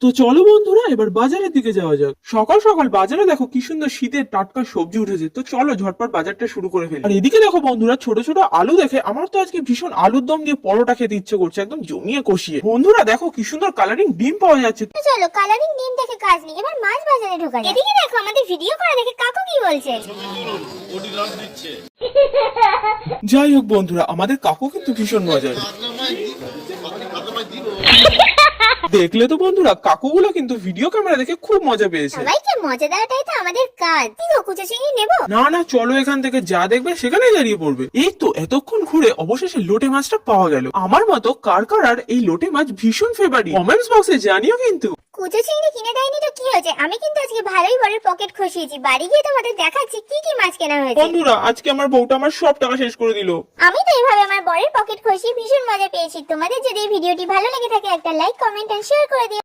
তো চলো বন্ধুরা এবার বাজারের দিকে যাওয়া যাক। সকাল সকাল বাজারে দেখো কি সুন্দর শীতের টাটকা সবজি উঠেছে। তো চলো ঝটপট বাজারটা শুরু করে ফেলি। আর এদিকে দেখো বন্ধুরা ছোট ছোট আলু দেখে আমার তো আজকে ভীষণ আলুর দম দিয়ে পরোটা খেতে ইচ্ছে করছে, একদম জমিয়ে কষিয়ে। বন্ধুরা দেখো কি সুন্দর কালারিং ডিম পাওয়া যাচ্ছে। তো চলো কালারিং ডিম দেখে কাজ নেই, এবার মাছ বাজারে ঢোকা যাক। এদিকে দেখো আমাদের ভিডিও করা দেখে কাকু কি বলছে। যাই হোক বন্ধুরা, আমাদের কাকু কিন্তু ভীষণ মজার। দেখলে তো বন্ধুরা, কাকুগুলো কিন্তু ভিডিও ক্যামেরা দেখে খুব মজা পেয়েছে। সবাইকে মজা দেওয়াটাই তো আমাদের কাজ। কি গো, কুচো চিংড়ি নেবো? না না, চলো এখান থেকে যা দেখবে সেখানেই দাঁড়িয়ে পড়বে। এই তো এতক্ষণ ঘুরে অবশেষে লোটে মাছটা পাওয়া গেল। আমার মতো কার কার আর এই লোটে মাছ ভীষণ ফেভারিট কমেন্টস বক্সে জানিও কিন্তু। কুচো চিংড়ি কিনে দেয়নি তো কি হয়েছে, আমি কিন্তু আজকে ভালোই বড়ের পকেট খসিয়েছি। বাড়ি গিয়ে তোমাদের দেখাচ্ছি কি কি মাছ কেনা হয়েছে। বন্ধুরা আজকে আমার বউটা আমার সব টাকা শেষ করে দিল। আমি তো এইভাবে আমার বরের পকেট খসিয়ে ভীষণ মজা পেয়েছি। তোমাদের যদি এই ভিডিওটি ভালো লেগে থাকে একটা লাইক, কমেন্ট এন্ড শেয়ার করে দিও।